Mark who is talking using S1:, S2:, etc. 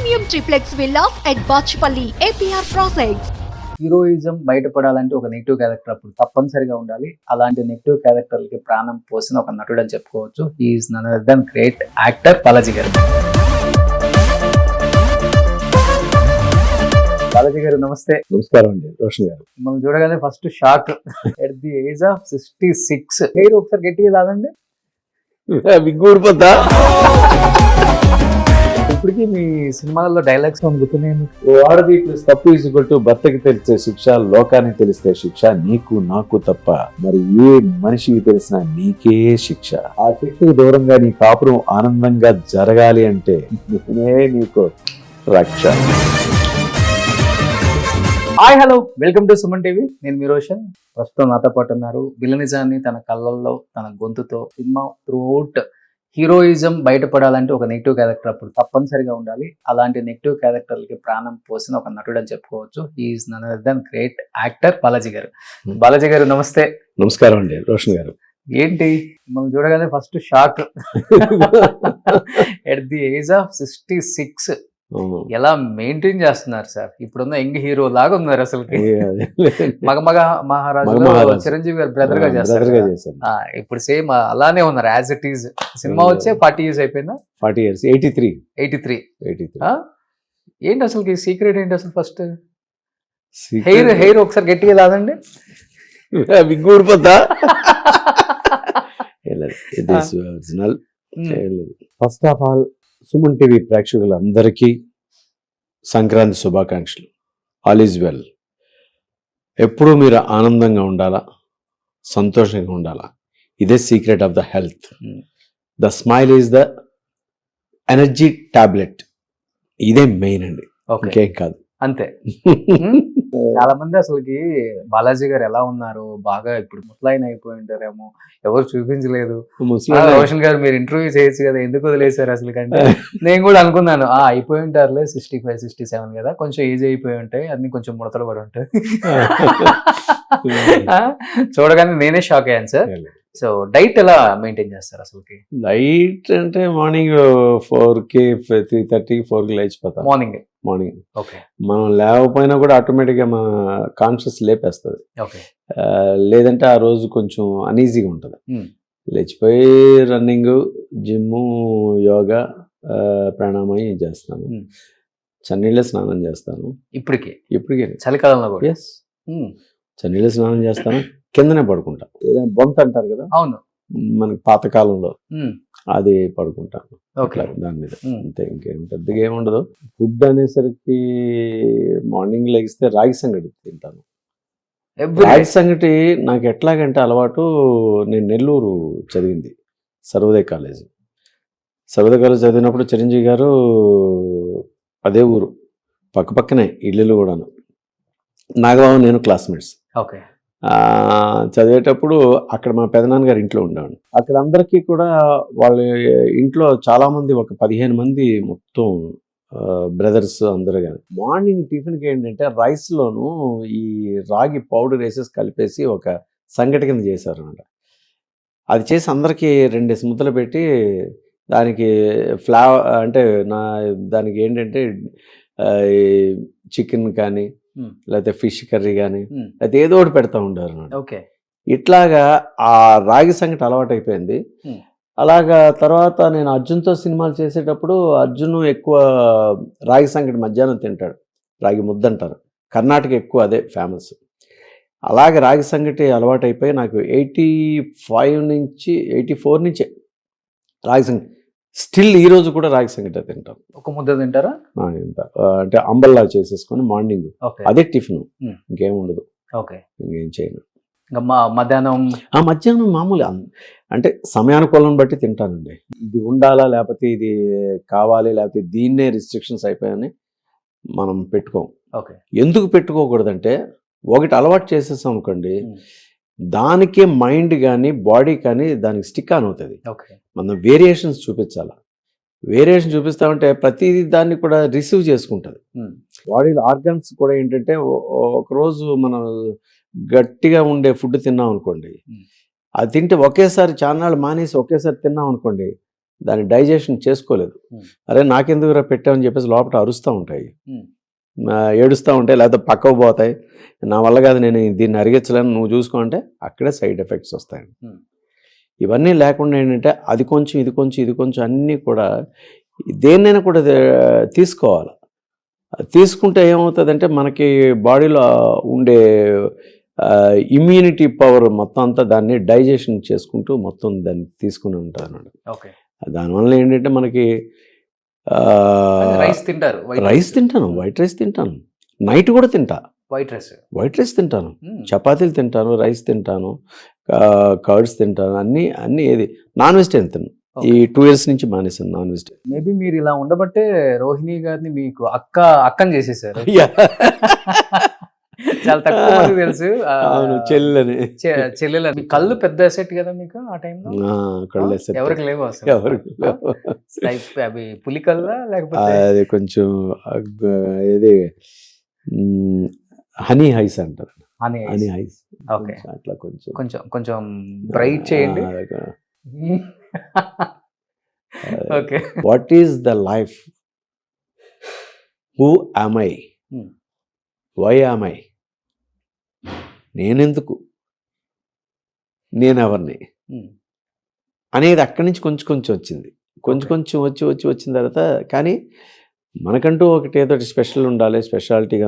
S1: Premium triplex villas at Bachpalli, APR Projects.
S2: Heroism బయటపడాలంటే ఒక negative character అప్పుడు తప్పనిసరిగా ఉండాలి. అలాంటి నెగిటివ్ క్యారెక్టర్లకి ప్రాణం పోసిన ఒక నటుడు అని చెప్పుకోవచ్చు. He's none other than great actor Balaji garu. Balaji గారు నమస్తే.
S3: నమస్కారం అండి రోషన్ గారు.
S2: మనం చూడగానే first shock. At the age of 66 hair ఒకసారి గట్టిగా రాదండి.
S3: విగ్గూడిపోతా.
S2: ఇప్పటికీ మీ సినిమాలలో డైలాగ్స్ గుర్తున్నాయి.
S3: వాడది ప్లస్ తప్పు ఈజ్వల్ భర్తకి తెలిసే శిక్ష, లోకానికి తెలిస్తే శిక్ష, నీకు నాకు తప్ప మరి ఏ మనిషికి తెలిసిన నీకే శిక్ష. ఆ శిక్షకు దూరంగా నీ కాపురం ఆనందంగా జరగాలి అంటే నేనే నీకు రక్ష.
S2: Hi hello, welcome to Suman TV. నేను మీ రోషన్. ప్రస్తుతం నాతో పాటు ఉన్నారు. విలనిజాన్ని తన కళ్ళల్లో తన గొంతుతో సినిమా త్రూఅవుట్ హీరోయిజం బయటపడాలంటే ఒక నెగిటివ్ క్యారెక్టర్ అప్పుడు తప్పనిసరిగా ఉండాలి. అలాంటి నెగిటివ్ క్యారెక్టర్లకి ప్రాణం పోసిన ఒక నటుడు అని చెప్పుకోవచ్చు. He's none other than great actor Balaji garu. Balaji గారు నమస్తే.
S3: నమస్కారం అండి రోషన్ గారు.
S2: ఏంటి మనం చూడగానే first shock. At the age of 66 ఎలా మెయింటైన్ చేస్తున్నారు సార్? ఇప్పుడున్న యంగ్ హీరో లాగా ఉన్నారు అసలు. మగమగ మహారాజు చిరంజీవి గారు బ్రదర్ గా చేస్తారు. ఇప్పుడు సేమ్ అలానే ఉన్నారు యాజ్ ఇట్ ఈజ్. సినిమా వచ్చే 40 years అయిపోయిందా?
S3: 40 years. 83.
S2: ఏంటి అసలు సీక్రెట్ ఏంటి అసలు? ఫస్ట్ హెయిర్ ఒకసారి గట్టిగా రాదండి.
S3: విగ్గూడిపోతా. First of all Suman TV ప్రేక్షకులందరికీ సంక్రాంతి శుభాకాంక్షలు. All is well. ఎప్పుడూ మీరు ఆనందంగా ఉండాలా, సంతోషంగా ఉండాలా. ఇదే secret of the health. The smile is the energy tablet. ఇదే మెయిన్ అండి, ఇంకేం కాదు.
S2: అంతే. చాలా మంది అసలుకి బాలాజీ గారు ఎలా ఉన్నారు, బాగా ఇప్పుడు ముసలాయన అయిపోయి ఉంటారేమో, ఎవరు చూపించలేదు. రోషన్ గారు మీరు ఇంటర్వ్యూ చేయొచ్చు కదా, ఎందుకు వదిలేశారు అసలు కంటే నేను కూడా అనుకున్నాను. అయిపోయి ఉంటారులే, 65, 67 కదా, కొంచెం ఏజ్ అయిపోయి ఉంటాయి, అన్ని కొంచెం ముడతలు పడి ఉంటాయి. చూడగానే నేనే షాక్ అయ్యాను సార్. సో డైట్ ఎలా మెయింటైన్ చేస్తారు అసలుకి?
S3: డైట్ అంటే మార్నింగ్ 4కి 3:30, 4కి లేచిపోతాం. Morning
S2: okay.
S3: మనం లేకపోయినా కూడా ఆటోమేటిక్గా మన కాన్షియస్ లేపేస్తుంది.
S2: ఓకే.
S3: లేదంటే ఆ రోజు కొంచెం అనీజీగా ఉంటుంది. లేచిపోయి రన్నింగ్, జిమ్, యోగా, ప్రాణాయామం చేస్తాను. చన్నీళ్ళ స్నానం చేస్తాను. ఇప్పటికే
S2: చలికాలంలో కూడా?
S3: ఎస్, చన్నీళ్ళ స్నానం చేస్తాను. కిందనే పడుకుంటా. ఏదైనా బొంత అంటారు కదా,
S2: అవును,
S3: మనకి పాతకాలంలో అది పడుకుంటాను దాని మీద. అంతే, ఇంకేం పెద్దగా ఏముండదు. ఫుడ్ అనేసరికి మార్నింగ్ లెగిస్తే రాగి సంగటి తింటాను. రాగి సంగటి నాకు ఎట్లాగంటే అలవాటు. నేను నెల్లూరు చదివింది, సర్వోదయ కాలేజ్ చదివినప్పుడు చిరంజీవి గారు అదే ఊరు, పక్కనే ఇల్లులు కూడాను. నాగబాబు నేను క్లాస్మేట్స్.
S2: ఓకే.
S3: చదివేటప్పుడు అక్కడ మా పెదనాన్నగారు ఇంట్లో ఉండేవాడు. అక్కడ అందరికీ కూడా వాళ్ళ ఇంట్లో చాలామంది, ఒక 15 మంది మొత్తం బ్రదర్స్ అందరూ. కానీ మార్నింగ్ టిఫిన్కి ఏంటంటే రైస్లోను ఈ రాగి పౌడర్ వేసేసి కలిపేసి ఒక సంగటి కింద చేశారు అనమాట. అది చేసి అందరికీ 2 ముద్దలు పెట్టి దానికి అంటే దానికి ఏంటంటే చికెన్ కానీ లేకపోతే ఫిష్ కర్రీ కానీ లేకపోతే ఏదో ఒకటి పెడతా ఉంటారు అన్నమాట.
S2: ఓకే.
S3: ఇట్లాగా ఆ రాగి సంగటి అలవాటు అయిపోయింది. అలాగా తర్వాత నేను అర్జున్తో సినిమాలు చేసేటప్పుడు అర్జున్ ఎక్కువ రాగి సంగటి మధ్యాహ్నం తింటాడు. రాగి ముద్ద అంటారు, కర్ణాటక ఎక్కువ అదే ఫేమస్. అలాగే రాగి సంగటి అలవాటు అయిపోయి నాకు 84 నుంచే రాగి సంగటి. స్టిల్ ఈ రోజు కూడా రాగి సంగటి తింటాం.
S2: ఒక ముద్ద తింటారా?
S3: అంటే అంబల్లా చేసేసుకొని మార్నింగ్ అదే టిఫిన్, ఇంకేం ఉండదు.
S2: ఓకే.
S3: ఇంకేం చేయను.
S2: మధ్యాహ్నం
S3: మామూలు అంటే సమయానుకూలం బట్టి తింటానండి. ఇది ఉండాలా, లేకపోతే ఇది కావాలి, లేకపోతే దీన్నే రిస్ట్రిక్షన్స్ అయిపోయాయని మనం పెట్టుకోం.
S2: ఓకే. ఎందుకు
S3: పెట్టుకోకూడదంటే, ఒకటి అలవాటు చేసేసాం అనుకోండి, దానికే మైండ్ కానీ బాడీ కానీ దానికి స్టిక్ ఆన్ అవుతుంది. మనం వేరియేషన్స్ చూపించాలి. వేరియేషన్ చూపిస్తామంటే ప్రతి దాన్ని కూడా రిసీవ్ చేసుకుంటుంది. బాడీలో ఆర్గన్స్ కూడా ఏంటంటే, ఒకరోజు మనం గట్టిగా ఉండే ఫుడ్ తిన్నాం అనుకోండి, అది తింటే ఒకేసారి చాన్నాళ్ళు మానేసి ఒకేసారి తిన్నాం అనుకోండి, దాన్ని డైజెషన్ చేసుకోలేదు. అరే నాకెందుకు పెట్టామని చెప్పేసి లోపల అరుస్తూ ఉంటాయి, ఏడుస్తూ ఉంటాయి, లేకపోతే పక్కకు పోతాయి. నా వల్ల కాదు, నేను దీన్ని అరిగించలేను, నువ్వు చూసుకో అంటే అక్కడే సైడ్ ఎఫెక్ట్స్ వస్తాయండి. ఇవన్నీ లేకుండా ఏంటంటే అది కొంచెం ఇది కొంచెం ఇది కొంచెం అన్నీ కూడా దేన్నైనా కూడా తీసుకోవాలి. తీసుకుంటే ఏమవుతుందంటే మనకి బాడీలో ఉండే ఇమ్యూనిటీ పవర్ మొత్తం అంతా దాన్ని డైజెషన్ చేసుకుంటూ మొత్తం దాన్ని తీసుకుని ఉంటారు. దానివల్ల ఏంటంటే మనకి
S2: రైస్ తింటారు,
S3: రైస్ తింటాను, వైట్ రైస్ తింటాను, నైట్ కూడా తింటా, వైట్ రైస్ తింటాను, చపాతీలు తింటాను, రైస్ తింటాను, కర్డ్స్ తింటాను, అన్నీ ఏది నాన్ వెజిటేరియన్ తిన్నాను. ఈ 2 years నుంచి మానేసాను నాన్ వెజిటేరియన్.
S2: మేబీ మీరు ఇలా ఉండబట్టే రోహిణి గారిని మీకు అక్కని చేసేసారు. చాలా తక్కువ మంది తెలుసు.
S3: అవును, చెల్లెని
S2: చెల్లెలని. మీ కళ్ళు పెద్ద అసెట్ కదా మీకు ఆ టైంలో?
S3: కళ్ళు
S2: ఎవరికి లేవు అసలు?
S3: ఎవరికి
S2: అవి పులి కళ్ళా లేకపోతే
S3: అది కొంచెం ఇది హనీ హైస్ అంటారు, హనీ హైస్.
S2: ఓకే,
S3: అట్లా కొంచెం
S2: కొంచెం కొంచెం బ్రైట్ చేయండి. Okay.
S3: What is the life? Who am I? Why am I? నేనెందుకు, నేనెవరిని అనేది అక్కడి నుంచి కొంచెం కొంచెం వచ్చింది. కొంచెం వచ్చిన తర్వాత కానీ మనకంటూ ఒకటి ఏదో స్పెషల్ ఉండాలి, స్పెషాలిటీగా